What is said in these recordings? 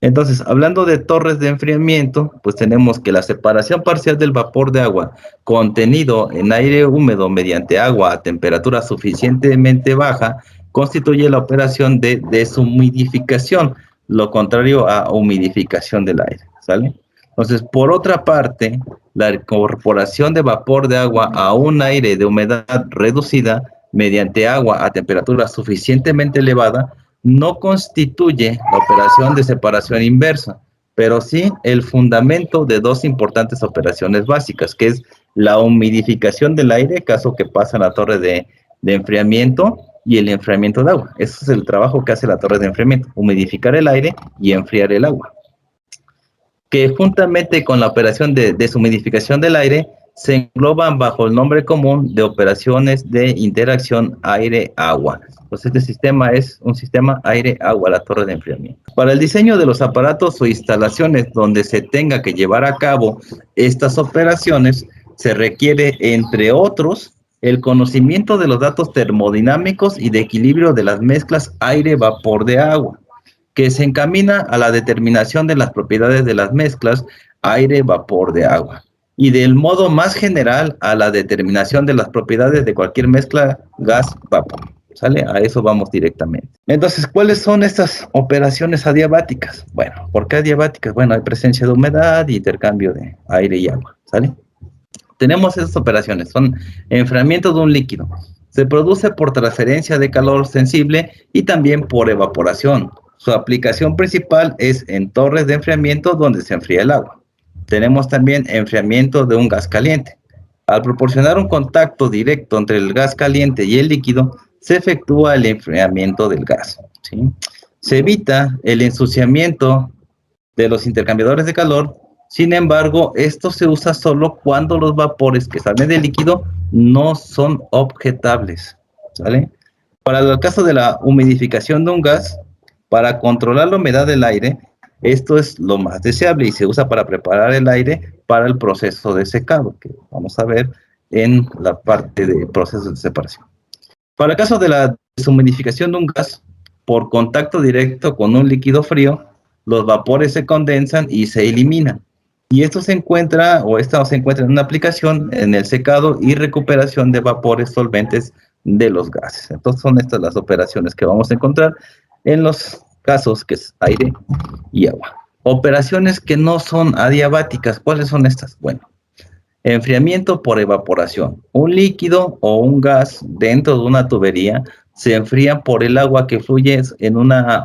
Entonces, hablando de torres de enfriamiento, pues tenemos que la separación parcial del vapor de agua contenido en aire húmedo mediante agua a temperatura suficientemente baja constituye la operación de deshumidificación, lo contrario a humidificación del aire, ¿sale? Entonces, por otra parte, la incorporación de vapor de agua a un aire de humedad reducida mediante agua a temperatura suficientemente elevada no constituye la operación de separación inversa, pero sí el fundamento de dos importantes operaciones básicas, que es la humidificación del aire, caso que pasa en la torre de enfriamiento, y el enfriamiento de agua. Ese es el trabajo que hace la torre de enfriamiento, humidificar el aire y enfriar el agua, que juntamente con la operación de deshumidificación del aire se engloban bajo el nombre común de operaciones de interacción aire-agua. Pues este sistema es un sistema aire-agua, la torre de enfriamiento. Para el diseño de los aparatos o instalaciones donde se tenga que llevar a cabo estas operaciones, se requiere, entre otros, el conocimiento de los datos termodinámicos y de equilibrio de las mezclas aire-vapor de agua, que se encamina a la determinación de las propiedades de las mezclas aire-vapor de agua y del modo más general a la determinación de las propiedades de cualquier mezcla gas-vapor. ¿Sale? A eso vamos directamente. Entonces, ¿cuáles son estas operaciones adiabáticas? Bueno, ¿por qué adiabáticas? Bueno, hay presencia de humedad y intercambio de aire y agua. ¿Sale? Tenemos estas operaciones, son enfriamiento de un líquido. Se produce por transferencia de calor sensible y también por evaporación. Su aplicación principal es en torres de enfriamiento donde se enfría el agua. Tenemos también enfriamiento de un gas caliente. Al proporcionar un contacto directo entre el gas caliente y el líquido, se efectúa el enfriamiento del gas, ¿sí? Se evita el ensuciamiento de los intercambiadores de calor. Sin embargo, esto se usa solo cuando los vapores que salen del líquido no son objetables, ¿sale? Para el caso de la humidificación de un gas, para controlar la humedad del aire, esto es lo más deseable y se usa para preparar el aire para el proceso de secado, que vamos a ver en la parte de procesos de separación. Para el caso de la deshumidificación de un gas, por contacto directo con un líquido frío, los vapores se condensan y se eliminan. Y esto se encuentra, o esta se encuentra en una aplicación en el secado y recuperación de vapores solventes de los gases. Entonces son estas las operaciones que vamos a encontrar en los casos que es aire y agua. Operaciones que no son adiabáticas, ¿cuáles son estas? Bueno, enfriamiento por evaporación. Un líquido o un gas dentro de una tubería se enfría por el agua que fluye en una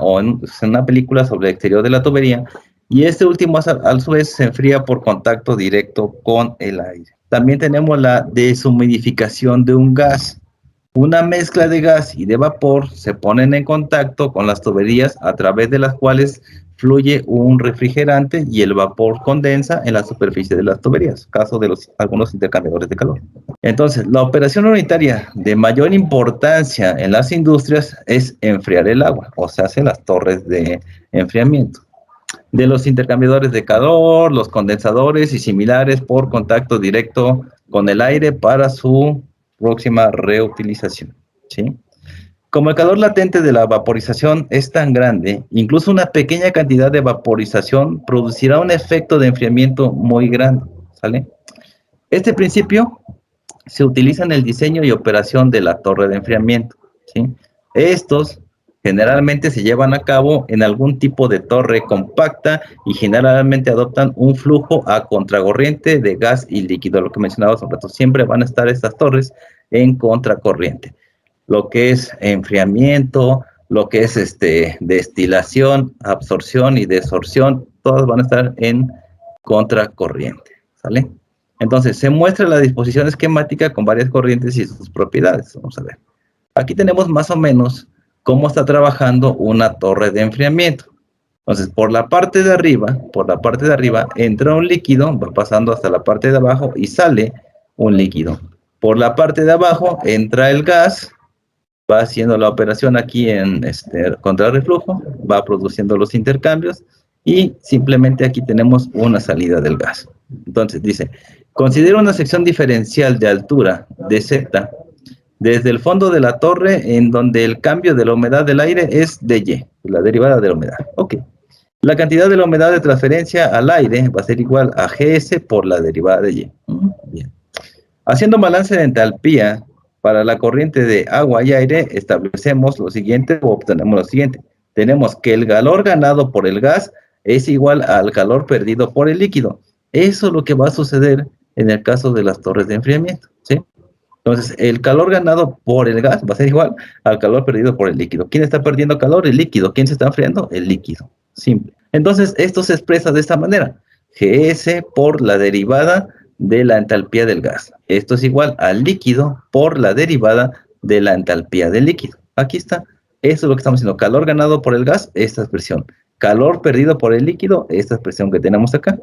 película sobre el exterior de la tubería, y este último a su vez se enfría por contacto directo con el aire. También tenemos la deshumidificación de un gas. Una mezcla de gas y de vapor se ponen en contacto con las tuberías a través de las cuales fluye un refrigerante y el vapor condensa en la superficie de las tuberías, caso de algunos intercambiadores de calor. Entonces, la operación unitaria de mayor importancia en las industrias es enfriar el agua, o se hacen las torres de enfriamiento de los intercambiadores de calor, los condensadores y similares por contacto directo con el aire para su próxima reutilización, ¿sí? Como el calor latente de la vaporización es tan grande, incluso una pequeña cantidad de vaporización producirá un efecto de enfriamiento muy grande, ¿sale? Este principio se utiliza en el diseño y operación de la torre de enfriamiento, ¿sí? Estos generalmente se llevan a cabo en algún tipo de torre compacta y generalmente adoptan un flujo a contracorriente de gas y líquido, lo que mencionaba sobre todo. Siempre van a estar estas torres en contracorriente. Lo que es enfriamiento, lo que es destilación, absorción y desorción, todas van a estar en contracorriente, ¿sale? Entonces, se muestra la disposición esquemática con varias corrientes y sus propiedades. Vamos a ver. Aquí tenemos más o menos cómo está trabajando una torre de enfriamiento. Entonces, por la parte de arriba, entra un líquido, va pasando hasta la parte de abajo y sale un líquido. Por la parte de abajo entra el gas, va haciendo la operación aquí en contrarreflujo, va produciendo los intercambios y simplemente aquí tenemos una salida del gas. Entonces dice, considera una sección diferencial de altura de Z desde el fondo de la torre en donde el cambio de la humedad del aire es de Y, la derivada de la humedad. Ok. La cantidad de la humedad de transferencia al aire va a ser igual a Gs por la derivada de Y. Bien. Haciendo balance de entalpía para la corriente de agua y aire, establecemos lo siguiente o obtenemos lo siguiente. Tenemos que el calor ganado por el gas es igual al calor perdido por el líquido. Eso es lo que va a suceder en el caso de las torres de enfriamiento, ¿sí? Entonces, el calor ganado por el gas va a ser igual al calor perdido por el líquido. ¿Quién está perdiendo calor? El líquido. ¿Quién se está enfriando? El líquido. Simple. Entonces, esto se expresa de esta manera. Gs por la derivada de la entalpía del gas. Esto es igual al líquido por la derivada de la entalpía del líquido. Aquí está. Eso es lo que estamos diciendo. Calor ganado por el gas, esta expresión. Calor perdido por el líquido, esta expresión que tenemos acá.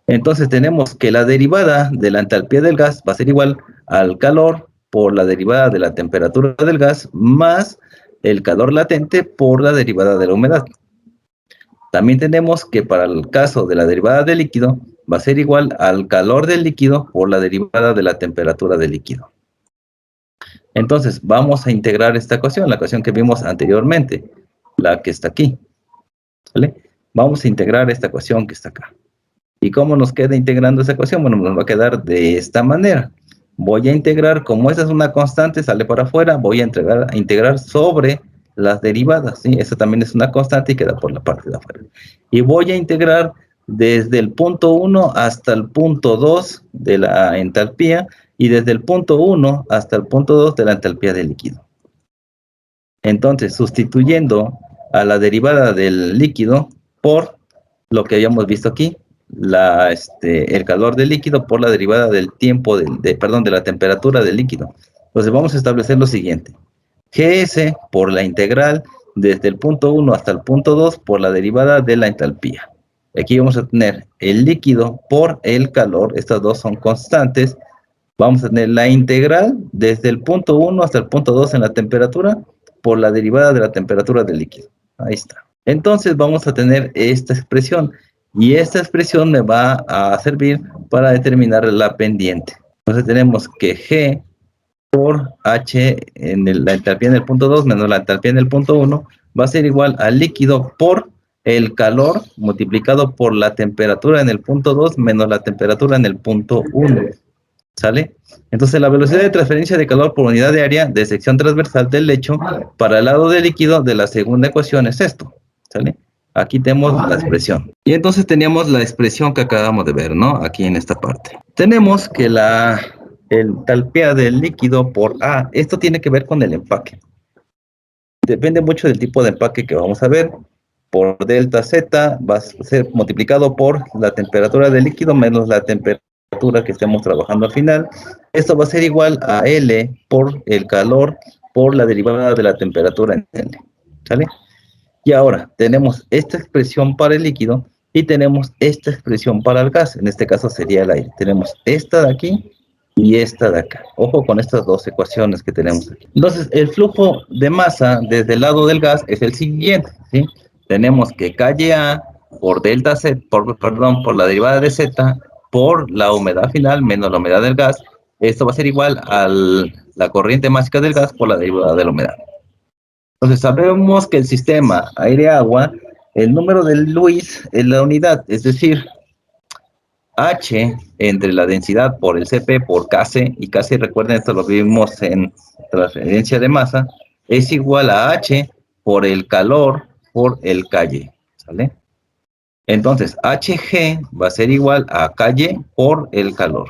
Entonces tenemos que la derivada de la entalpía del gas va a ser igual al calor por la derivada de la temperatura del gas más el calor latente por la derivada de la humedad. También tenemos que para el caso de la derivada del líquido va a ser igual al calor del líquido por la derivada de la temperatura del líquido. Entonces vamos a integrar esta ecuación, la ecuación que vimos anteriormente, la que está aquí. ¿Vale? Vamos a integrar esta ecuación que está acá. ¿Y cómo nos queda integrando esa ecuación? Bueno, nos va a quedar de esta manera. Voy a integrar, como esta es una constante, sale para afuera, voy a integrar sobre las derivadas, ¿sí? Esa también es una constante y queda por la parte de afuera. Y voy a integrar desde el punto 1 hasta el punto 2 de la entalpía y desde el punto 1 hasta el punto 2 de la entalpía del líquido. Entonces, sustituyendo a la derivada del líquido por lo que habíamos visto aquí, el calor del líquido por la derivada del tiempo, de la temperatura del líquido. Entonces vamos a establecer lo siguiente. Gs por la integral desde el punto 1 hasta el punto 2 por la derivada de la entalpía. Aquí vamos a tener el líquido por el calor, estas dos son constantes. Vamos a tener la integral desde el punto 1 hasta el punto 2 en la temperatura por la derivada de la temperatura del líquido. Ahí está. Entonces vamos a tener esta expresión. Y esta expresión me va a servir para determinar la pendiente. Entonces tenemos que G por H en la entalpía en el punto 2 menos la entalpía en el punto 1 va a ser igual al líquido por el calor multiplicado por la temperatura en el punto 2 menos la temperatura en el punto 1. ¿Sale? Entonces la velocidad de transferencia de calor por unidad de área de sección transversal del lecho para el lado del líquido de la segunda ecuación es esto. ¿Sale? Aquí tenemos la expresión. Y entonces teníamos la expresión que acabamos de ver, ¿no? Aquí en esta parte. Tenemos que la entalpía del líquido por A, esto tiene que ver con el empaque. Depende mucho del tipo de empaque que vamos a ver. Por delta Z va a ser multiplicado por la temperatura del líquido menos la temperatura que estemos trabajando al final. Esto va a ser igual a L por el calor por la derivada de la temperatura en L. ¿Sale? Y ahora tenemos esta expresión para el líquido y tenemos esta expresión para el gas. En este caso sería el aire. Tenemos esta de aquí y esta de acá. Ojo con estas dos ecuaciones que tenemos aquí. Entonces, el flujo de masa desde el lado del gas es el siguiente, ¿sí? Tenemos que KA por delta Z, por la derivada de Z, por la humedad final menos la humedad del gas. Esto va a ser igual a la corriente mágica del gas por la derivada de la humedad. Entonces sabemos que el sistema aire-agua, el número de Lewis es la unidad, es decir, H entre la densidad por el Cp por Kc, y Kc, recuerden, esto lo vimos en transferencia de masa, es igual a H por el calor por el Ky, ¿sale? Entonces, Hg va a ser igual a Ky por el calor.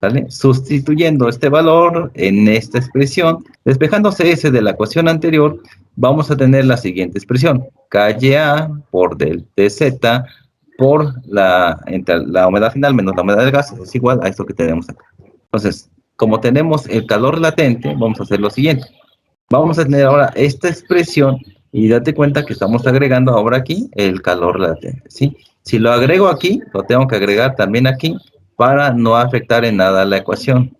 ¿Sale? Sustituyendo este valor en esta expresión, despejándose ese de la ecuación anterior, vamos a tener la siguiente expresión. KA por del dz por la humedad final menos la humedad del gas es igual a esto que tenemos acá. Entonces, como tenemos el calor latente, vamos a hacer lo siguiente. Vamos a tener ahora esta expresión y date cuenta que estamos agregando ahora aquí el calor latente, ¿sí? Si lo agrego aquí, lo tengo que agregar también aquí para no afectar en nada la ecuación.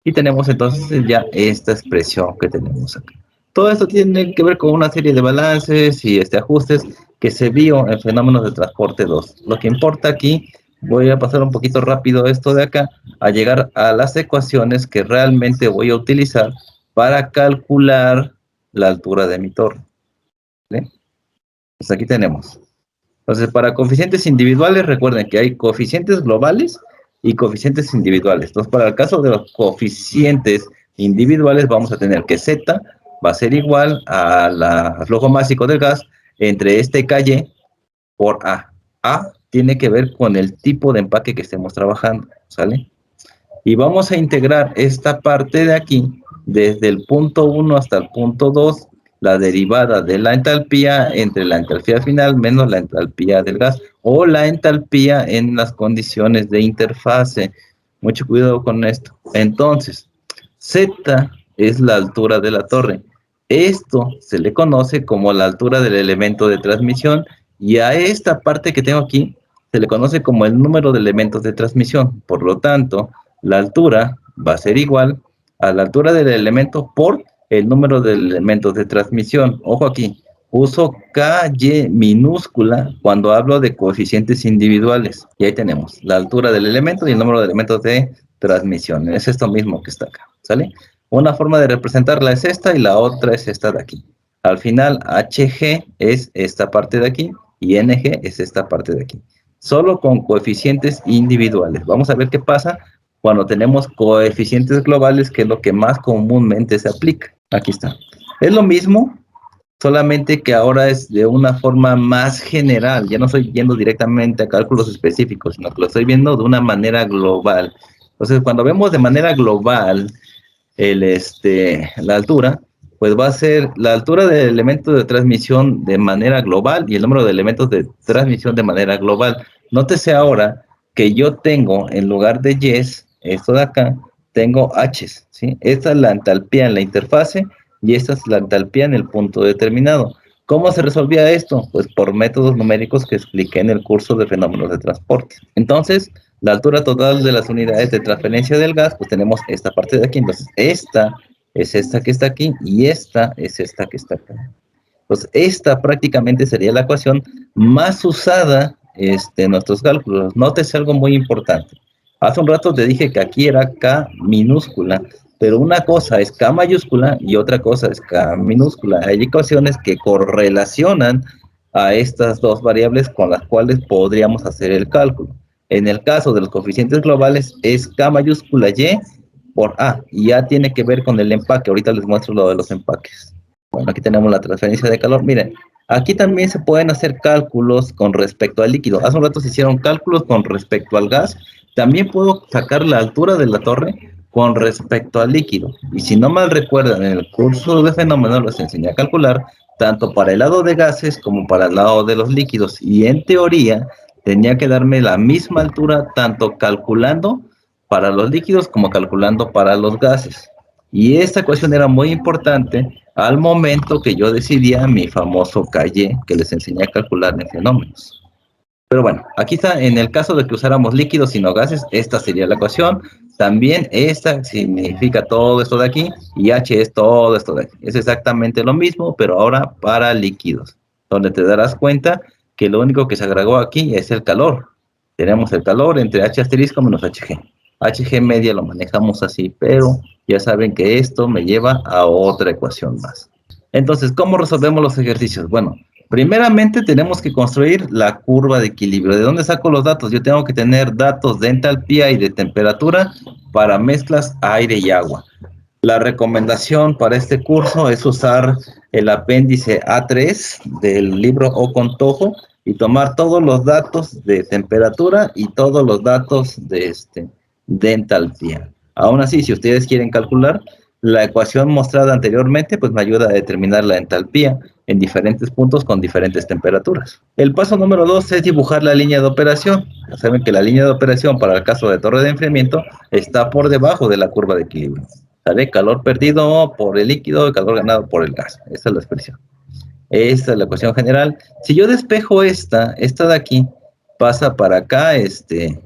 Y tenemos entonces ya esta expresión que tenemos acá. Todo esto tiene que ver con una serie de balances y ajustes que se vio en fenómenos de transporte 2. Lo que importa aquí, voy a pasar un poquito rápido esto de acá, a llegar a las ecuaciones que realmente voy a utilizar para calcular la altura de mi torre. ¿Sí? Pues aquí tenemos. Entonces, para coeficientes individuales, recuerden que hay coeficientes globales y coeficientes individuales. Entonces, para el caso de los coeficientes individuales, vamos a tener que Z va a ser igual al flujo másico del gas entre este KY por A. A tiene que ver con el tipo de empaque que estemos trabajando, ¿sale? Y vamos a integrar esta parte de aquí, desde el punto 1 hasta el punto 2, la derivada de la entalpía entre la entalpía final menos la entalpía del gas, o la entalpía en las condiciones de interfase. Mucho cuidado con esto. Entonces, Z es la altura de la torre. Esto se le conoce como la altura del elemento de transmisión, y a esta parte que tengo aquí se le conoce como el número de elementos de transmisión. Por lo tanto, la altura va a ser igual a la altura del elemento por el número de elementos de transmisión. Ojo aquí, uso KY minúscula cuando hablo de coeficientes individuales. Y ahí tenemos la altura del elemento y el número de elementos de transmisión. Es esto mismo que está acá, ¿sale? Una forma de representarla es esta y la otra es esta de aquí. Al final, HG es esta parte de aquí y NG es esta parte de aquí. Solo con coeficientes individuales. Vamos a ver qué pasa cuando tenemos coeficientes globales, que es lo que más comúnmente se aplica. Aquí está. Es lo mismo, solamente que ahora es de una forma más general. Ya no estoy yendo directamente a cálculos específicos, sino que lo estoy viendo de una manera global. Entonces, cuando vemos de manera global la altura, pues va a ser la altura del elemento de transmisión de manera global y el número de elementos de transmisión de manera global. Nótese ahora que yo tengo, en lugar de Y's, esto de acá, tengo H's, ¿sí? Esta es la entalpía en la interfase y esta es la entalpía en el punto determinado. ¿Cómo se resolvía esto? Pues por métodos numéricos que expliqué en el curso de fenómenos de transporte. Entonces, la altura total de las unidades de transferencia del gas, pues tenemos esta parte de aquí. Entonces, esta es esta que está aquí y esta es esta que está acá. Entonces, esta prácticamente sería la ecuación más usada en nuestros cálculos. Nótese algo muy importante. Hace un rato te dije que aquí era K minúscula, pero una cosa es K mayúscula y otra cosa es K minúscula. Hay ecuaciones que correlacionan a estas dos variables con las cuales podríamos hacer el cálculo. En el caso de los coeficientes globales es K mayúscula Y por A, y A tiene que ver con el empaque. Ahorita les muestro lo de los empaques. Bueno, aquí tenemos la transferencia de calor. Miren, aquí también se pueden hacer cálculos con respecto al líquido. Hace un rato se hicieron cálculos con respecto al gas. También puedo sacar la altura de la torre con respecto al líquido. Y si no mal recuerdan, en el curso de fenómenos les enseñé a calcular tanto para el lado de gases como para el lado de los líquidos. Y en teoría tenía que darme la misma altura tanto calculando para los líquidos como calculando para los gases. Y esta ecuación era muy importante al momento que yo decidía mi famoso KY que les enseñé a calcular en fenómenos. Pero bueno, aquí está, en el caso de que usáramos líquidos y no gases, esta sería la ecuación. También esta significa todo esto de aquí y H es todo esto de aquí. Es exactamente lo mismo, pero ahora para líquidos, donde te darás cuenta que lo único que se agregó aquí es el calor. Tenemos el calor entre H asterisco menos HG. HG media lo manejamos así, pero ya saben que esto me lleva a otra ecuación más. Entonces, ¿cómo resolvemos los ejercicios? Bueno, primeramente tenemos que construir la curva de equilibrio. ¿De dónde saco los datos? Yo tengo que tener datos de entalpía y de temperatura para mezclas aire y agua. La recomendación para este curso es usar el apéndice A3 del libro O con Tojo y tomar todos los datos de temperatura y todos los datos de entalpía. Aún así, si ustedes quieren calcular, la ecuación mostrada anteriormente pues me ayuda a determinar la entalpía en diferentes puntos con diferentes temperaturas. El paso número 2 es dibujar la línea de operación. Ya saben que la línea de operación para el caso de torre de enfriamiento está por debajo de la curva de equilibrio. ¿Sale? Calor perdido por el líquido y calor ganado por el gas. Esa es la expresión. Esta es la ecuación general. Si yo despejo esta de aquí, pasa para acá,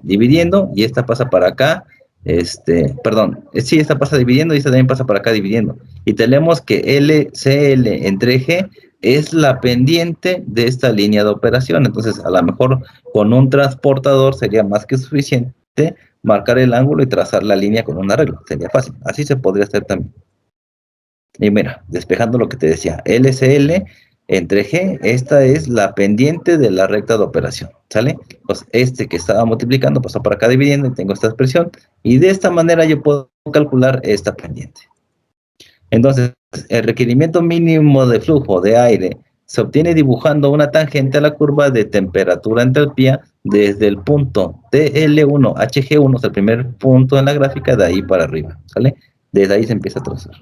dividiendo, y esta pasa para acá, sí, esta pasa dividiendo y esta también pasa para acá dividiendo. Y tenemos que LCL entre G es la pendiente de esta línea de operación. Entonces, a lo mejor con un transportador sería más que suficiente marcar el ángulo y trazar la línea con un arreglo. Sería fácil. Así se podría hacer también. Y mira, despejando lo que te decía, LCL entre G, esta es la pendiente de la recta de operación, ¿sale? Pues este que estaba multiplicando pasó para acá dividiendo y tengo esta expresión, y de esta manera yo puedo calcular esta pendiente. Entonces, el requerimiento mínimo de flujo de aire se obtiene dibujando una tangente a la curva de temperatura-entalpía desde el punto TL1, HG1, es el primer punto en la gráfica, de ahí para arriba, ¿sale? Desde ahí se empieza a trazar.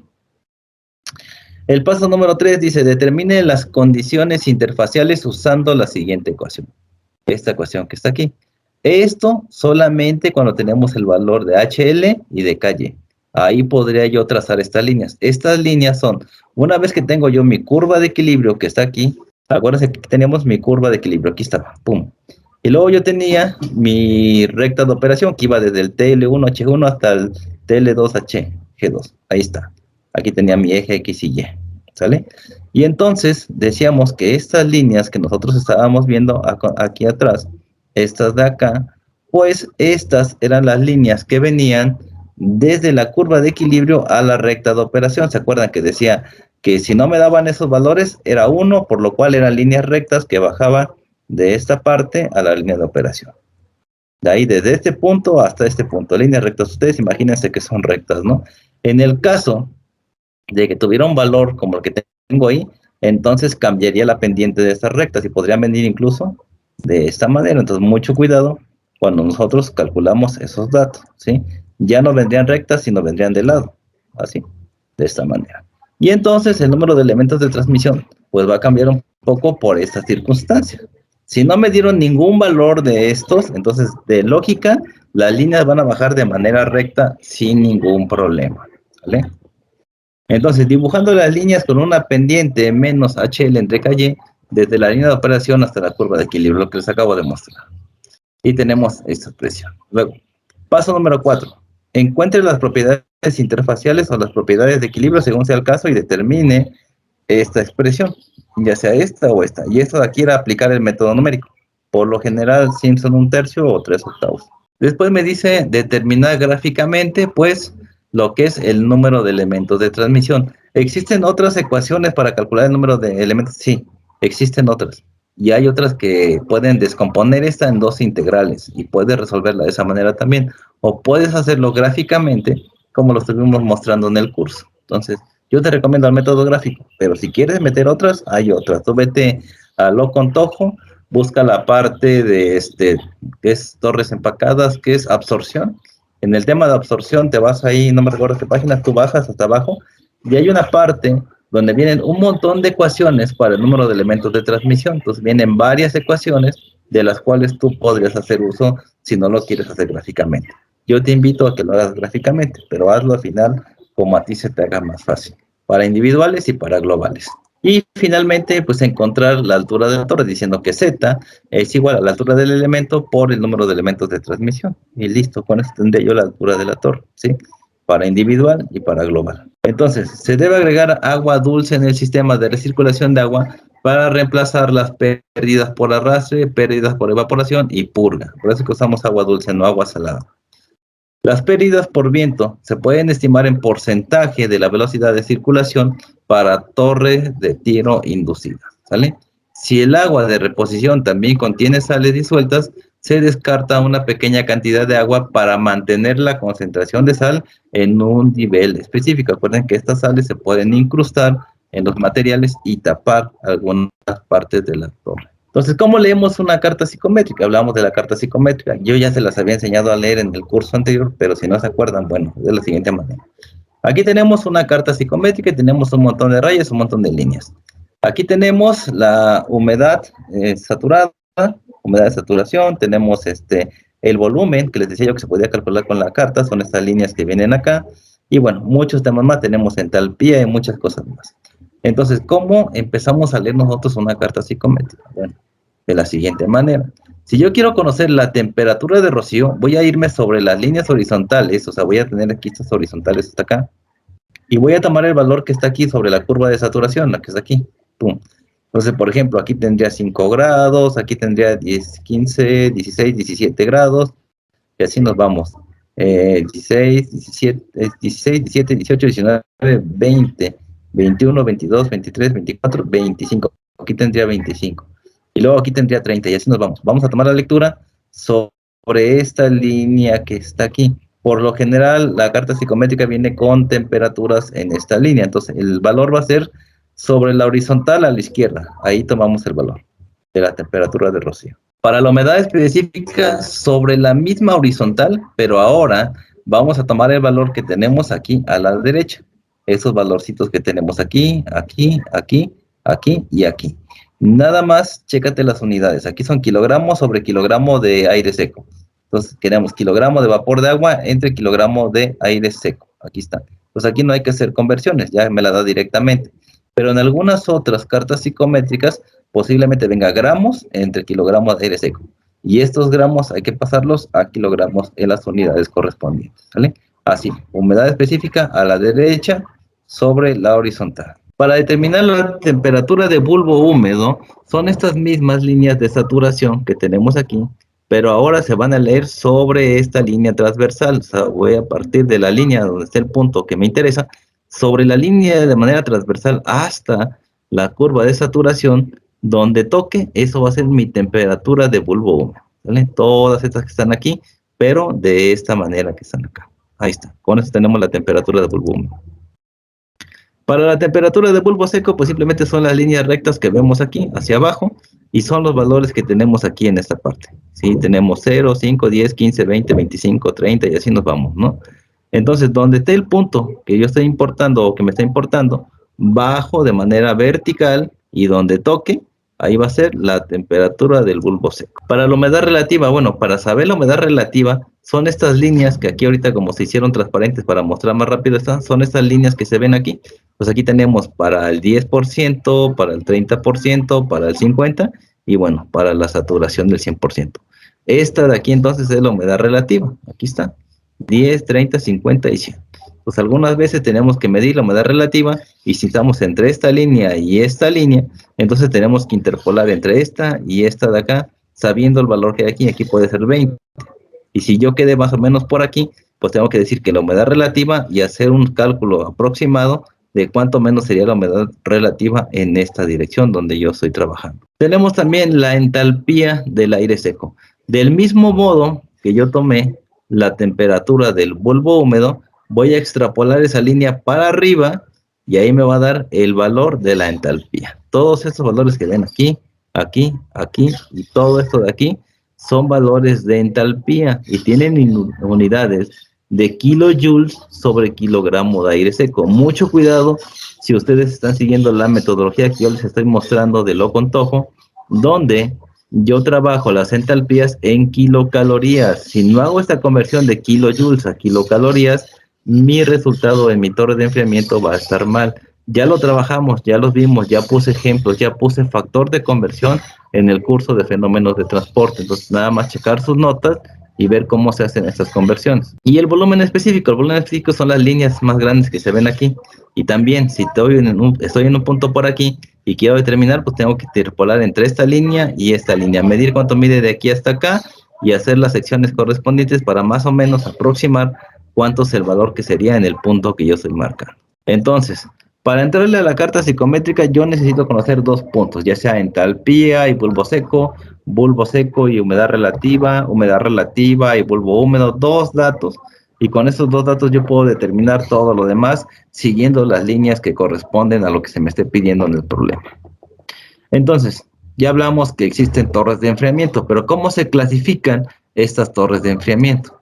El paso número 3 dice, determine las condiciones interfaciales usando la siguiente ecuación. Esta ecuación que está aquí. Esto solamente cuando tenemos el valor de HL y de KY. Ahí podría yo trazar estas líneas. Estas líneas son, una vez que tengo yo mi curva de equilibrio que está aquí, acuérdense que tenemos mi curva de equilibrio, aquí estaba, pum. Y luego yo tenía mi recta de operación que iba desde el TL1H1 hasta el TL2H2. Ahí está. Aquí tenía mi eje X y Y, ¿sale? Y entonces decíamos que estas líneas que nosotros estábamos viendo aquí atrás, estas de acá, pues estas eran las líneas que venían desde la curva de equilibrio a la recta de operación. ¿Se acuerdan que decía que si no me daban esos valores era 1, por lo cual eran líneas rectas que bajaban de esta parte a la línea de operación? De ahí, desde este punto hasta este punto, líneas rectas. Ustedes imagínense que son rectas, ¿no? En el caso de que tuviera un valor como el que tengo ahí, entonces cambiaría la pendiente de estas rectas y podrían venir incluso de esta manera. Entonces, mucho cuidado cuando nosotros calculamos esos datos, ¿sí? Ya no vendrían rectas, sino vendrían de lado, así, de esta manera. Y entonces el número de elementos de transmisión, pues va a cambiar un poco por esta circunstancia. Si no me dieron ningún valor de estos, entonces de lógica, las líneas van a bajar de manera recta sin ningún problema, ¿vale? Entonces, dibujando las líneas con una pendiente menos HL entre KY, desde la línea de operación hasta la curva de equilibrio, lo que les acabo de mostrar. Y tenemos esta expresión. Luego, paso número 4. Encuentre las propiedades interfaciales o las propiedades de equilibrio según sea el caso y determine esta expresión, ya sea esta o esta. Y esto de aquí era aplicar el método numérico. Por lo general, Simpson 1/3 o 3/8. Después me dice determinar gráficamente, pues, lo que es el número de elementos de transmisión. ¿Existen otras ecuaciones para calcular el número de elementos? Sí, existen otras. Y hay otras que pueden descomponer esta en dos integrales y puedes resolverla de esa manera también. O puedes hacerlo gráficamente, como lo estuvimos mostrando en el curso. Entonces, yo te recomiendo el método gráfico, pero si quieres meter otras, hay otras. Tú vete a lo contojo, busca la parte de que es torres empacadas, que es absorción. En el tema de absorción te vas ahí, no me recuerdo qué página, tú bajas hasta abajo y hay una parte donde vienen un montón de ecuaciones para el número de elementos de transmisión. Entonces vienen varias ecuaciones de las cuales tú podrías hacer uso si no lo quieres hacer gráficamente. Yo te invito a que lo hagas gráficamente, pero hazlo al final como a ti se te haga más fácil, para individuales y para globales. Y finalmente, pues encontrar la altura de la torre, diciendo que Z es igual a la altura del elemento por el número de elementos de transmisión. Y listo, con eso tendré yo la altura de la torre, ¿sí? Para individual y para global. Entonces, se debe agregar agua dulce en el sistema de recirculación de agua para reemplazar las pérdidas por arrastre, pérdidas por evaporación y purga. Por eso que usamos agua dulce, no agua salada. Las pérdidas por viento se pueden estimar en porcentaje de la velocidad de circulación para torres de tiro inducida, ¿sale? Si el agua de reposición también contiene sales disueltas, se descarta una pequeña cantidad de agua para mantener la concentración de sal en un nivel específico. Recuerden que estas sales se pueden incrustar en los materiales y tapar algunas partes de la torre. Entonces, ¿cómo leemos una carta psicométrica? Hablamos de la carta psicométrica. Yo ya se las había enseñado a leer en el curso anterior, pero si no se acuerdan, bueno, de la siguiente manera. Aquí tenemos una carta psicométrica y tenemos un montón de rayas, un montón de líneas. Aquí tenemos la humedad saturada, humedad de saturación, tenemos el volumen, que les decía yo que se podía calcular con la carta, son estas líneas que vienen acá, y bueno, muchos temas más, tenemos entalpía y muchas cosas más. Entonces, ¿cómo empezamos a leer nosotros una carta psicométrica? Bueno, de la siguiente manera. Si yo quiero conocer la temperatura de rocío, voy a irme sobre las líneas horizontales, o sea, voy a tener aquí estas horizontales hasta acá, y voy a tomar el valor que está aquí sobre la curva de saturación, la que está aquí. Pum. Entonces, por ejemplo, aquí tendría 5 grados, aquí tendría 10, 15, 16, 17 grados, y así nos vamos. 16, 17, 18, 19, 20, 21, 22, 23, 24, 25. aquí tendría 25. Y luego aquí tendría 30, y así nos vamos. Vamos a tomar la lectura sobre esta línea que está aquí. Por lo general, la carta psicométrica viene con temperaturas en esta línea. Entonces, el valor va a ser sobre la horizontal a la izquierda. Ahí tomamos el valor de la temperatura de rocío. Para la humedad específica, sobre la misma horizontal, pero ahora vamos a tomar el valor que tenemos aquí a la derecha. Esos valorcitos que tenemos aquí, aquí, aquí, aquí y aquí. Nada más, chécate las unidades. Aquí son kilogramos sobre kilogramo de aire seco. Entonces, queremos kilogramo de vapor de agua entre kilogramo de aire seco. Aquí está. Pues aquí no hay que hacer conversiones, ya me la da directamente. Pero en algunas otras cartas psicométricas, posiblemente venga gramos entre kilogramos de aire seco. Y estos gramos hay que pasarlos a kilogramos en las unidades correspondientes. ¿Vale? Así, humedad específica a la derecha sobre la horizontal. Para determinar la temperatura de bulbo húmedo, son estas mismas líneas de saturación que tenemos aquí, pero ahora se van a leer sobre esta línea transversal. O sea, voy a partir de la línea donde está el punto que me interesa, sobre la línea de manera transversal hasta la curva de saturación, donde toque, eso va a ser mi temperatura de bulbo húmedo. ¿Vale? Todas estas que están aquí, pero de esta manera que están acá. Ahí está. Con eso tenemos la temperatura de bulbo húmedo. Para la temperatura de bulbo seco, pues simplemente son las líneas rectas que vemos aquí, hacia abajo, y son los valores que tenemos aquí en esta parte. ¿Sí? Tenemos 0, 5, 10, 15, 20, 25, 30, y así nos vamos, ¿no? Entonces, donde esté el punto que yo estoy importando o que me está importando, bajo de manera vertical, y donde toque, ahí va a ser la temperatura del bulbo seco. Para la humedad relativa, bueno, para saber la humedad relativa, son estas líneas que aquí ahorita como se hicieron transparentes para mostrar más rápido, son estas líneas que se ven aquí. Pues aquí tenemos para el 10%, para el 30%, para el 50% y bueno, para la saturación del 100%. Esta de aquí entonces es la humedad relativa. Aquí está. 10, 30, 50 y 100. Pues algunas veces tenemos que medir la humedad relativa y si estamos entre esta línea y esta línea, entonces tenemos que interpolar entre esta y esta de acá, sabiendo el valor que hay aquí. Aquí puede ser 20. Y si yo quedé más o menos por aquí, pues tengo que decir que la humedad relativa y hacer un cálculo aproximado de cuánto menos sería la humedad relativa en esta dirección donde yo estoy trabajando. Tenemos también la entalpía del aire seco. Del mismo modo que yo tomé la temperatura del bulbo húmedo, voy a extrapolar esa línea para arriba y ahí me va a dar el valor de la entalpía. Todos estos valores que ven aquí, aquí, aquí y todo esto de aquí son valores de entalpía y tienen unidades de kilojoules sobre kilogramo de aire seco. Mucho cuidado si ustedes están siguiendo la metodología que yo les estoy mostrando de Lo Contojo, donde yo trabajo las entalpías en kilocalorías. Si no hago esta conversión de kilojoules a kilocalorías, mi resultado en mi torre de enfriamiento va a estar mal. Ya lo trabajamos, ya los vimos, ya puse ejemplos, ya puse factor de conversión en el curso de fenómenos de transporte. Entonces, nada más checar sus notas y ver cómo se hacen estas conversiones. Y el volumen específico son las líneas más grandes que se ven aquí. Y también, si estoy en un punto por aquí y quiero determinar, pues tengo que interpolar entre esta línea y esta línea, medir cuánto mide de aquí hasta acá y hacer las secciones correspondientes para más o menos aproximar cuánto es el valor que sería en el punto que yo estoy marcando. Entonces, para entrarle a la carta psicométrica, yo necesito conocer dos puntos, ya sea entalpía y bulbo seco y humedad relativa y bulbo húmedo, dos datos. Y con esos dos datos yo puedo determinar todo lo demás siguiendo las líneas que corresponden a lo que se me esté pidiendo en el problema. Entonces, ya hablamos que existen torres de enfriamiento, pero ¿cómo se clasifican estas torres de enfriamiento?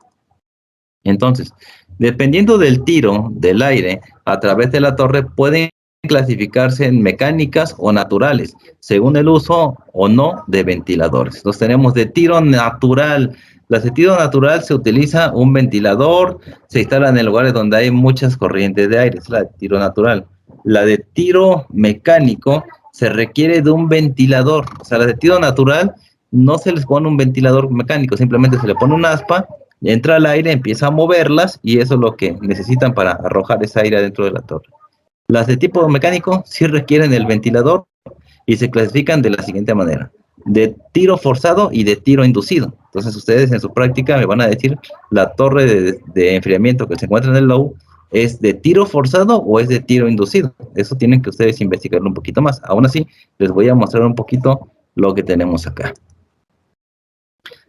Entonces, dependiendo del tiro del aire a través de la torre, pueden clasificarse en mecánicas o naturales, según el uso o no de ventiladores. Entonces tenemos de tiro natural. Las de tiro natural se utiliza un ventilador, se instalan en lugares donde hay muchas corrientes de aire, es la de tiro natural. La de tiro mecánico se requiere de un ventilador. O sea, la de tiro natural no se les pone un ventilador mecánico, simplemente se le pone un aspa, entra al aire, empieza a moverlas y eso es lo que necesitan para arrojar ese aire dentro de la torre. Las de tipo mecánico sí requieren el ventilador y se clasifican de la siguiente manera: de tiro forzado y de tiro inducido. Entonces ustedes en su práctica me van a decir la torre de enfriamiento que se encuentra en el low ¿Es de tiro forzado o es de tiro inducido? Eso tienen que ustedes investigarlo un poquito más. Aún así, les voy a mostrar un poquito lo que tenemos acá.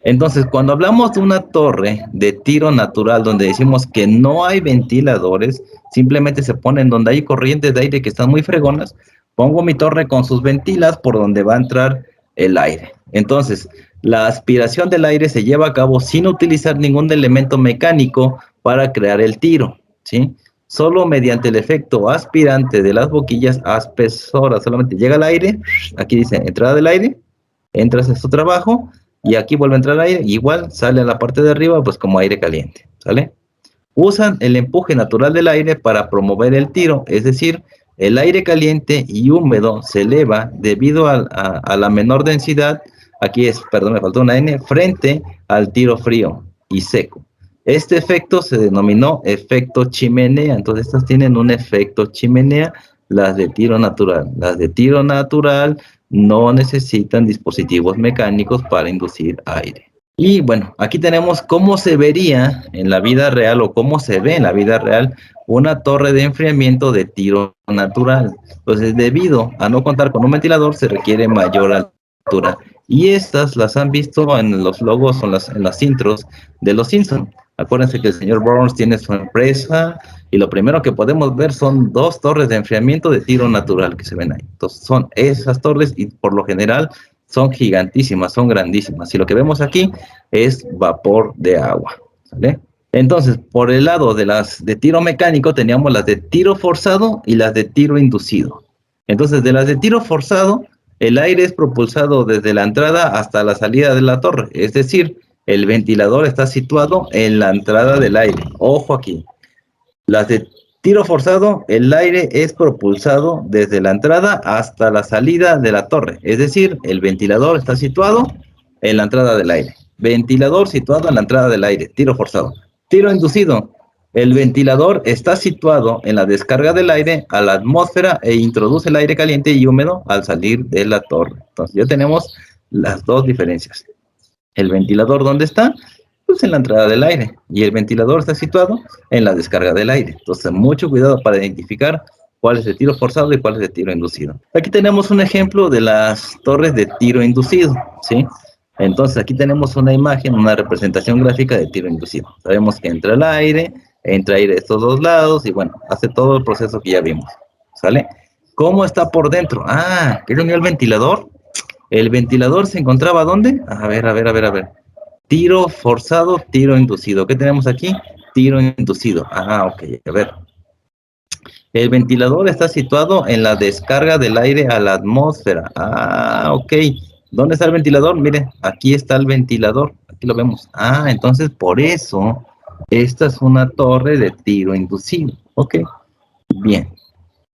Entonces, cuando hablamos de una torre de tiro natural, donde decimos que no hay ventiladores, simplemente se ponen donde hay corrientes de aire que están muy fregonas, pongo mi torre con sus ventilas por donde va a entrar el aire. Entonces, la aspiración del aire se lleva a cabo sin utilizar ningún elemento mecánico para crear el tiro, ¿sí? Solo mediante el efecto aspirante de las boquillas aspesoras, solamente llega el aire, aquí dice entrada del aire, entras en su trabajo, y aquí vuelve a entrar aire, igual sale a la parte de arriba, pues como aire caliente, ¿sale? Usan el empuje natural del aire para promover el tiro, es decir, el aire caliente y húmedo se eleva debido a la menor densidad, aquí es, perdón, me faltó una N, frente al tiro frío y seco. Este efecto se denominó efecto chimenea, entonces estas tienen un efecto chimenea, las de tiro natural. Las de tiro natural no necesitan dispositivos mecánicos para inducir aire. Y bueno, aquí tenemos cómo se vería en la vida real o cómo se ve en la vida real una torre de enfriamiento de tiro natural. Entonces, debido a no contar con un ventilador, se requiere mayor altura. Y estas las han visto en los logos o en las intros de los Simpsons. Acuérdense que el señor Burns tiene su empresa y lo primero que podemos ver son dos torres de enfriamiento de tiro natural que se ven ahí. Entonces, son esas torres y por lo general son gigantísimas, son grandísimas. Y lo que vemos aquí es vapor de agua, ¿sale? Entonces, por el lado de las de tiro mecánico, teníamos las de tiro forzado y las de tiro inducido. Entonces, de las de tiro forzado, el aire es propulsado desde la entrada hasta la salida de la torre. Es decir, el ventilador está situado en la entrada del aire. Ojo aquí. Las de tiro forzado, el aire es propulsado desde la entrada hasta la salida de la torre. Es decir, el ventilador está situado en la entrada del aire. Ventilador situado en la entrada del aire. Tiro forzado. Tiro inducido. El ventilador está situado en la descarga del aire a la atmósfera e introduce el aire caliente y húmedo al salir de la torre. Entonces ya tenemos las dos diferencias. El ventilador, ¿dónde está? Pues en la entrada del aire. Y el ventilador está situado en la descarga del aire. Entonces, mucho cuidado para identificar cuál es el tiro forzado y cuál es el tiro inducido. Aquí tenemos un ejemplo de las torres de tiro inducido, ¿sí? Entonces, aquí tenemos una imagen, una representación gráfica de tiro inducido. Sabemos que entra aire de estos dos lados y bueno, hace todo el proceso que ya vimos, ¿sale? ¿Cómo está por dentro? Ah, ¿qué unió el ventilador? El ventilador se encontraba ¿dónde? A ver. Tiro forzado, tiro inducido. ¿Qué tenemos aquí? Tiro inducido. Ah, ok, a ver. El ventilador está situado en la descarga del aire a la atmósfera. Ah, ok. ¿Dónde está el ventilador? Mire, aquí está el ventilador. Aquí lo vemos. Ah, entonces por eso esta es una torre de tiro inducido. Ok, bien.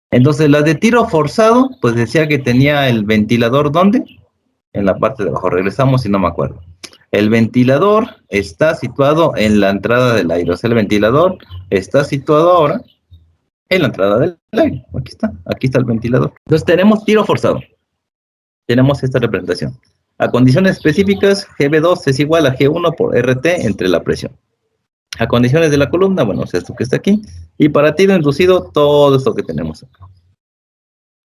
Entonces la de tiro forzado, pues decía que tenía el ventilador ¿dónde? En la parte de abajo. Regresamos y no me acuerdo. El ventilador está situado en la entrada del aire. O sea, el ventilador está situado ahora en la entrada del aire. Aquí está el ventilador. Entonces tenemos tiro forzado. Tenemos esta representación. A condiciones específicas, GB2 es igual a G1 por RT entre la presión. A condiciones de la columna, bueno, es esto que está aquí. Y para tiro inducido, todo esto que tenemos acá.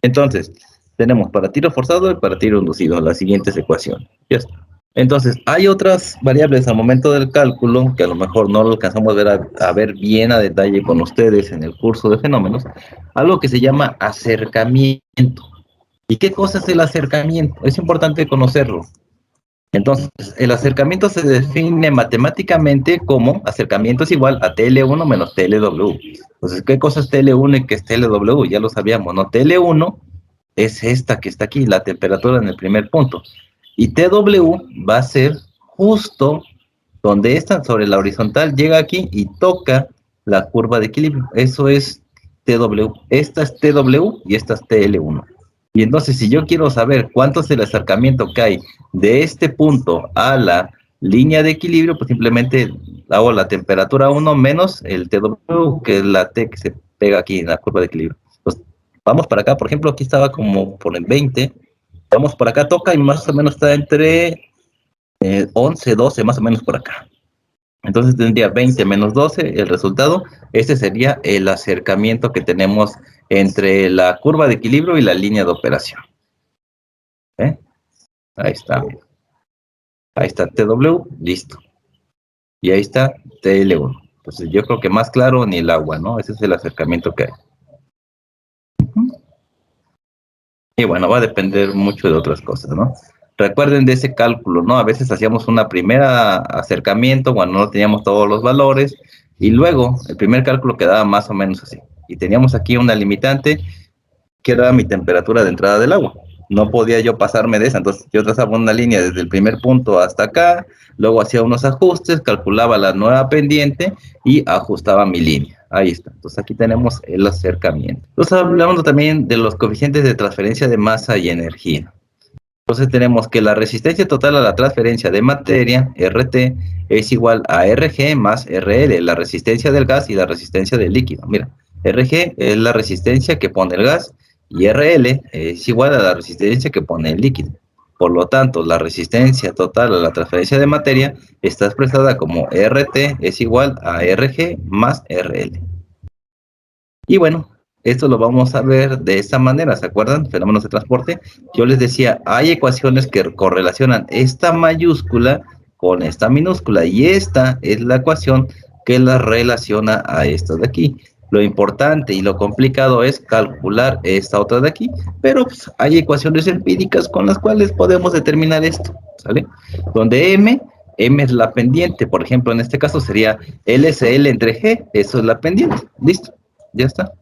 Entonces, tenemos para tiro forzado y para tiro inducido las siguientes ecuaciones. Ya está. Entonces, hay otras variables al momento del cálculo que a lo mejor no lo alcanzamos a ver bien a detalle con ustedes en el curso de fenómenos, algo que se llama acercamiento. ¿Y qué cosa es el acercamiento? Es importante conocerlo. Entonces, el acercamiento se define matemáticamente como acercamiento es igual a TL1 menos TLW. Entonces, ¿qué cosa es TL1 y qué es TLW? Ya lo sabíamos, ¿no? TL1 es esta que está aquí, la temperatura en el primer punto. Y TW va a ser justo donde esta sobre la horizontal llega aquí y toca la curva de equilibrio. Eso es TW. Esta es TW y esta es TL1. Y entonces si yo quiero saber cuánto es el acercamiento que hay de este punto a la línea de equilibrio, pues simplemente hago la temperatura 1 menos el TW, que es la T que se pega aquí en la curva de equilibrio. Pues vamos para acá, por ejemplo, aquí estaba como por el 20. Vamos por acá, toca y más o menos está entre 11, 12, más o menos por acá. Entonces tendría 20 menos 12, el resultado. Este sería el acercamiento que tenemos entre la curva de equilibrio y la línea de operación. ¿Eh? Ahí está. Ahí está TW, listo. Y ahí está TL1. Entonces yo creo que más claro ni el agua, ¿no? Ese es el acercamiento que hay. Y bueno, va a depender mucho de otras cosas, ¿no? Recuerden de ese cálculo, ¿no? A veces hacíamos una primera acercamiento cuando no teníamos todos los valores y luego el primer cálculo quedaba más o menos así. Y teníamos aquí una limitante que era mi temperatura de entrada del agua. No podía yo pasarme de esa, entonces yo trazaba una línea desde el primer punto hasta acá, luego hacía unos ajustes, calculaba la nueva pendiente y ajustaba mi línea. Ahí está. Entonces aquí tenemos el acercamiento. Entonces hablamos también de los coeficientes de transferencia de masa y energía. Entonces tenemos que la resistencia total a la transferencia de materia, RT, es igual a RG más RL, la resistencia del gas y la resistencia del líquido. Mira, RG es la resistencia que pone el gas y RL es igual a la resistencia que pone el líquido. Por lo tanto, la resistencia total a la transferencia de materia está expresada como RT es igual a RG más RL. Y bueno, esto lo vamos a ver de esta manera, ¿se acuerdan? Fenómenos de transporte. Yo les decía, hay ecuaciones que correlacionan esta mayúscula con esta minúscula y esta es la ecuación que la relaciona a esta de aquí. Lo importante y lo complicado es calcular esta otra de aquí, pero pues, hay ecuaciones empíricas con las cuales podemos determinar esto, ¿sale? Donde M es la pendiente, por ejemplo, en este caso sería LCL entre G, eso es la pendiente, listo. Ya está.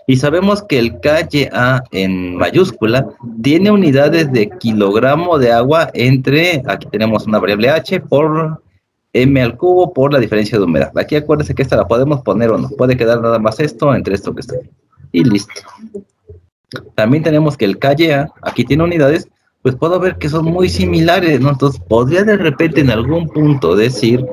Y sabemos que el KYA en mayúscula tiene unidades de kilogramo de agua entre, aquí tenemos una variable H por M al cubo por la diferencia de humedad. Aquí acuérdense que esta la podemos poner o no. Puede quedar nada más esto entre esto que está. Y listo. También tenemos que el KYA, aquí tiene unidades, pues puedo ver que son muy similares, ¿no? Entonces podría de repente en algún punto decir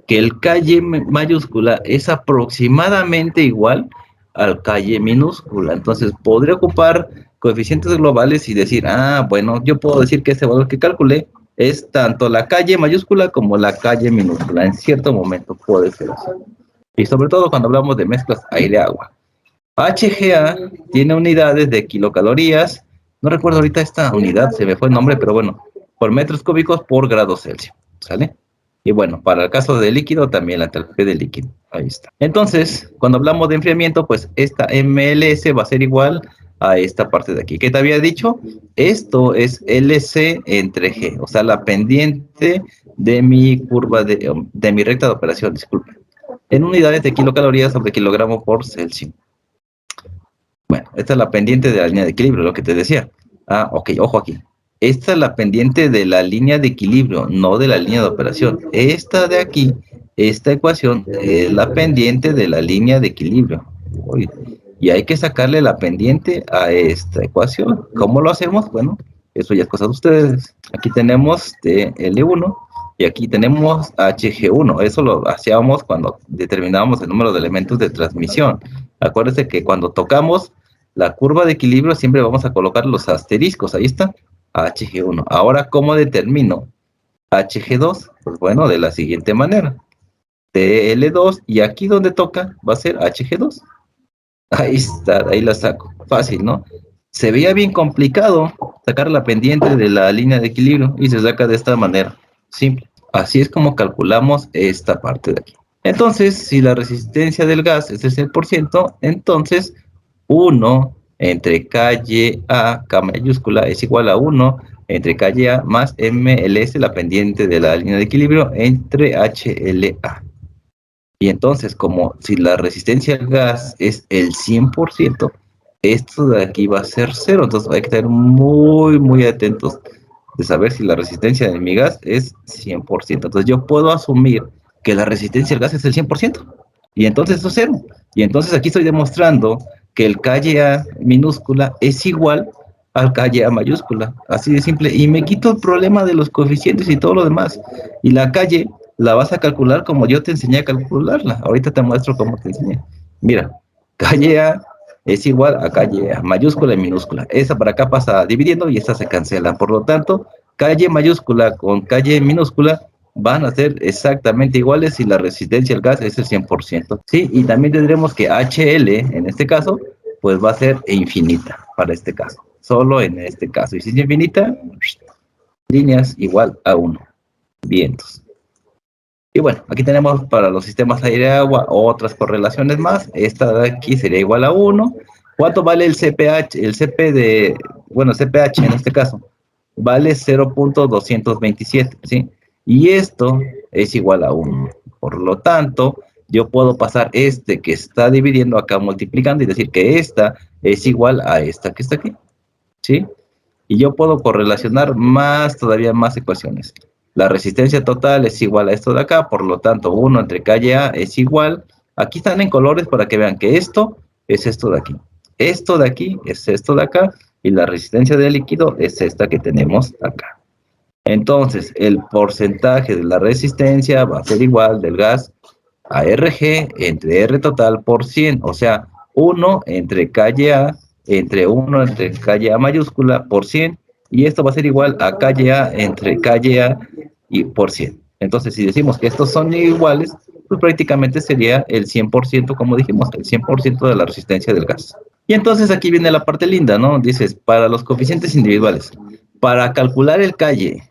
que el KY mayúscula es aproximadamente igual al KY minúscula. Entonces podría ocupar coeficientes globales y decir, ah, bueno, yo puedo decir que este valor que calculé es tanto la KY mayúscula como la KY minúscula. En cierto momento puede ser así. Y sobre todo cuando hablamos de mezclas aire-agua. HGA tiene unidades de kilocalorías, no recuerdo ahorita esta unidad, se me fue el nombre, pero bueno, por metros cúbicos por grado Celsius, ¿sale? Y bueno, para el caso de líquido, también la enthalpía del líquido, ahí está. Entonces, cuando hablamos de enfriamiento, pues esta MLS va a ser igual a esta parte de aquí. ¿Qué te había dicho? Esto es LC entre G, o sea, la pendiente de mi curva de mi recta de operación, disculpe, en unidades de kilocalorías sobre kilogramo por Celsius. Bueno, esta es la pendiente de la línea de equilibrio, lo que te decía. Ah, ok, ojo aquí. Esta es la pendiente de la línea de equilibrio, no de la línea de operación. Esta de aquí, esta ecuación, es la pendiente de la línea de equilibrio. Uy, y hay que sacarle la pendiente a esta ecuación. ¿Cómo lo hacemos? Bueno, eso ya es cosa de ustedes. Aquí tenemos TL1 y aquí tenemos HG1. Eso lo hacíamos cuando determinábamos el número de elementos de transmisión. Acuérdense que cuando tocamos la curva de equilibrio siempre vamos a colocar los asteriscos, ahí está, HG1. Ahora, ¿cómo determino HG2? Pues bueno, de la siguiente manera. TL2 y aquí donde toca va a ser HG2. Ahí está, ahí la saco. Fácil, ¿no? Se veía bien complicado sacar la pendiente de la línea de equilibrio y se saca de esta manera. Simple. Así es como calculamos esta parte de aquí. Entonces, si la resistencia del gas es el 100%, entonces 1 entre calle A, K mayúscula, es igual a 1 entre calle A más MLS, la pendiente de la línea de equilibrio, entre HLA. Y entonces, como si la resistencia al gas es el 100%, esto de aquí va a ser 0. Entonces hay que estar muy, muy atentos de saber si la resistencia de mi gas es 100%. Entonces yo puedo asumir que la resistencia al gas es el 100%. Y entonces eso es 0. Y entonces aquí estoy demostrando que el calle A minúscula es igual al calle A mayúscula. Así de simple. Y me quito el problema de los coeficientes y todo lo demás. Y la calle la vas a calcular como yo te enseñé a calcularla. Ahorita te muestro cómo te enseñé. Mira, calle A es igual a calle A, mayúscula y minúscula. Esa para acá pasa dividiendo y esta se cancela. Por lo tanto, calle mayúscula con calle minúscula van a ser exactamente iguales si la resistencia al gas es el 100%. Sí, y también tendremos que HL, en este caso, pues va a ser infinita para este caso. Solo en este caso. Y si es infinita, líneas igual a 1. Vientos. Y bueno, aquí tenemos para los sistemas aire-agua otras correlaciones más. Esta de aquí sería igual a 1. ¿Cuánto vale el CPH? El CP de, bueno, CPH en este caso, vale 0.227, ¿sí? Y esto es igual a 1. Por lo tanto, yo puedo pasar este que está dividiendo acá multiplicando y decir que esta es igual a esta que está aquí, ¿sí? Y yo puedo correlacionar más, todavía más ecuaciones. La resistencia total es igual a esto de acá, por lo tanto 1 entre calle A es igual. Aquí están en colores para que vean que esto es esto de aquí. Esto de aquí es esto de acá y la resistencia del líquido es esta que tenemos acá. Entonces, el porcentaje de la resistencia va a ser igual del gas a RG entre R total por 100, o sea, 1 entre calle A entre 1 entre calle A mayúscula por 100, y esto va a ser igual a calle A entre calle A y por 100. Entonces, si decimos que estos son iguales, pues prácticamente sería el 100%, como dijimos, el 100% de la resistencia del gas. Y entonces aquí viene la parte linda, ¿no? Dices, para los coeficientes individuales, para calcular el calle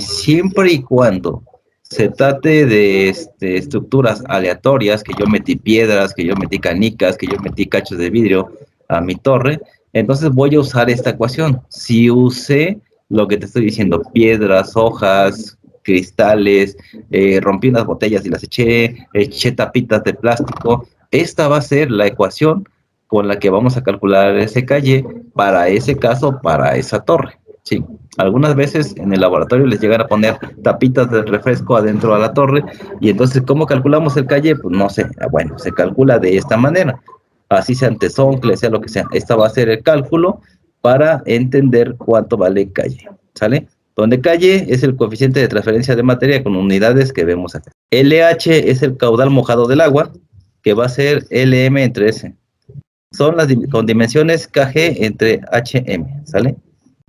siempre y cuando se trate de estructuras aleatorias, que yo metí piedras, que yo metí canicas, que yo metí cachos de vidrio a mi torre, entonces voy a usar esta ecuación. Si usé lo que te estoy diciendo, piedras, hojas, cristales, rompí unas botellas y las eché tapitas de plástico, esta va a ser la ecuación con la que vamos a calcular ese calle para ese caso, para esa torre. Sí, algunas veces en el laboratorio les llegan a poner tapitas de refresco adentro de la torre y entonces, ¿cómo calculamos el calle? Pues no sé, bueno, se calcula de esta manera, así sea antesoncle, sea lo que sea. Esta va a ser el cálculo para entender cuánto vale calle, ¿sale? Donde calle es el coeficiente de transferencia de materia con unidades que vemos acá. LH es el caudal mojado del agua, que va a ser LM entre S. Son las con dimensiones KG entre HM, ¿sale?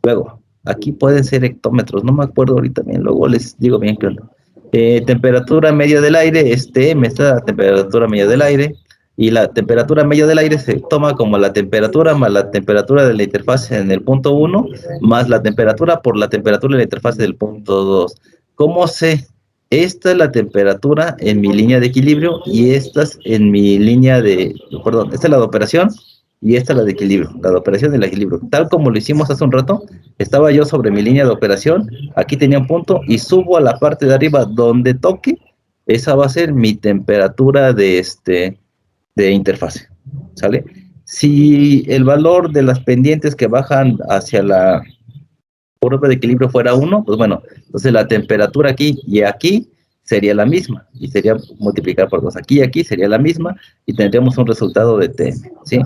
Luego, aquí pueden ser hectómetros, no me acuerdo ahorita bien, luego les digo bien qué onda. Temperatura media del aire, TM, esta es la temperatura media del aire, y la temperatura media del aire se toma como la temperatura más la temperatura de la interfase en el punto 1, más la temperatura por la temperatura de la interfase del punto 2. ¿Cómo sé? Esta es la temperatura en mi línea de equilibrio y esta es en mi línea de, perdón, esta es la de operación y esta es la de equilibrio, la de operación y el equilibrio. Tal como lo hicimos hace un rato, estaba yo sobre mi línea de operación, aquí tenía un punto y subo a la parte de arriba donde toque, esa va a ser mi temperatura de interfase, ¿sale? Si el valor de las pendientes que bajan hacia la curva de equilibrio fuera 1, pues bueno, entonces la temperatura aquí y aquí sería la misma, y sería multiplicar por 2. Aquí y aquí sería la misma, y tendríamos un resultado de T, ¿sí?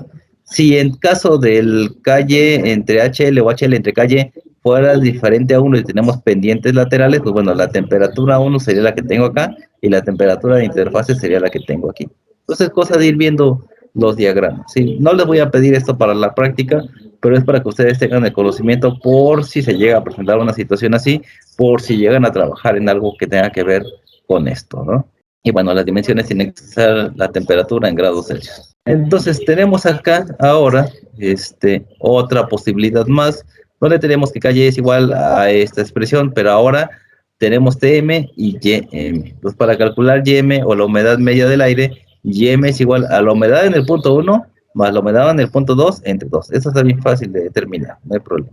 Si en caso del calle entre HL o HL entre calle fuera diferente a 1 y tenemos pendientes laterales, pues bueno, la temperatura 1 sería la que tengo acá, y la temperatura de interfase sería la que tengo aquí. Entonces, cosa de ir viendo los diagramas, ¿sí? No les voy a pedir esto para la práctica, pero es para que ustedes tengan el conocimiento por si se llega a presentar una situación así, por si llegan a trabajar en algo que tenga que ver con esto, ¿no? Y bueno, las dimensiones tienen que ser la temperatura en grados Celsius. Entonces tenemos acá ahora otra posibilidad más, donde tenemos que calle es igual a esta expresión, pero ahora tenemos TM y YM. Entonces para calcular YM o la humedad media del aire, YM es igual a la humedad en el punto 1 más la humedad en el punto 2 entre 2. Eso está bien fácil de determinar, no hay problema.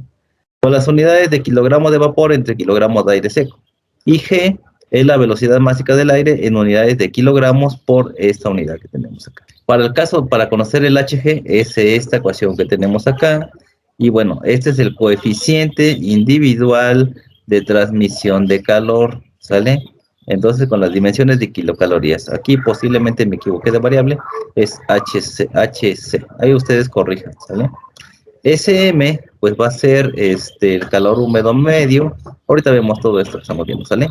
Con las unidades de kilogramos de vapor entre kilogramos de aire seco. Y G es la velocidad máxima del aire en unidades de kilogramos por esta unidad que tenemos acá. Para el caso, para conocer el HG, es esta ecuación que tenemos acá. Y bueno, este es el coeficiente individual de transmisión de calor, ¿sale? Entonces, con las dimensiones de kilocalorías. Aquí posiblemente me equivoqué de variable, es HC. Ahí ustedes corrijan, ¿sale? SM, pues va a ser el calor húmedo medio. Ahorita vemos todo esto que estamos viendo, ¿sale?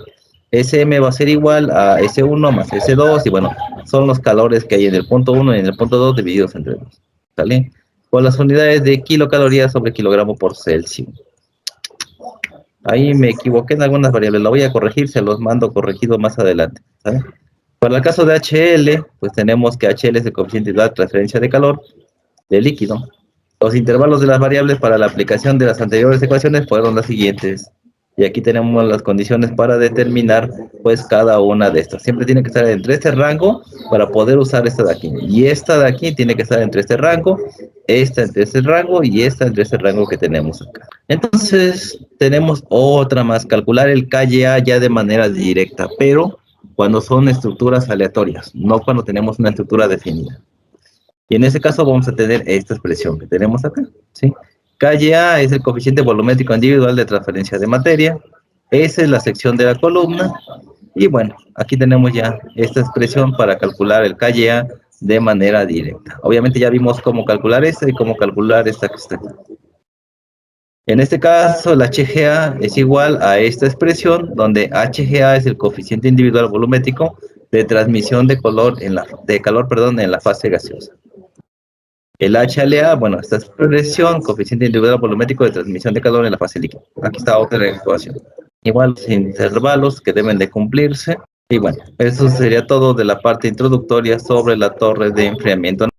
SM va a ser igual a S1 más S2, y bueno, son los calores que hay en el punto 1 y en el punto 2 divididos entre 2, ¿sale? Con las unidades de kilocalorías sobre kilogramo por Celsius. Ahí me equivoqué en algunas variables, la voy a corregir, se los mando corregido más adelante, ¿sabe? Para el caso de HL, pues tenemos que HL es el coeficiente de transferencia de calor de líquido. Los intervalos de las variables para la aplicación de las anteriores ecuaciones fueron las siguientes. Y aquí tenemos las condiciones para determinar pues cada una de estas. Siempre tiene que estar entre este rango para poder usar esta de aquí. Y esta de aquí tiene que estar entre este rango, esta entre este rango y esta entre este rango que tenemos acá. Entonces tenemos otra más, calcular el KYA ya de manera directa, pero cuando son estructuras aleatorias, no cuando tenemos una estructura definida. Y en ese caso vamos a tener esta expresión que tenemos acá, ¿sí? KA es el coeficiente volumétrico individual de transferencia de materia. Esa es la sección de la columna. Y bueno, aquí tenemos ya esta expresión para calcular el KA de manera directa. Obviamente ya vimos cómo calcular esta y cómo calcular esta que está aquí. En este caso, el HGA es igual a esta expresión, donde HGA es el coeficiente individual volumétrico de transmisión de calor en la fase gaseosa. El HLA, bueno, esta expresión, coeficiente individual volumétrico de transmisión de calor en la fase líquida. Aquí está otra ecuación. Igual los intervalos que deben de cumplirse. Y bueno, eso sería todo de la parte introductoria sobre la torre de enfriamiento.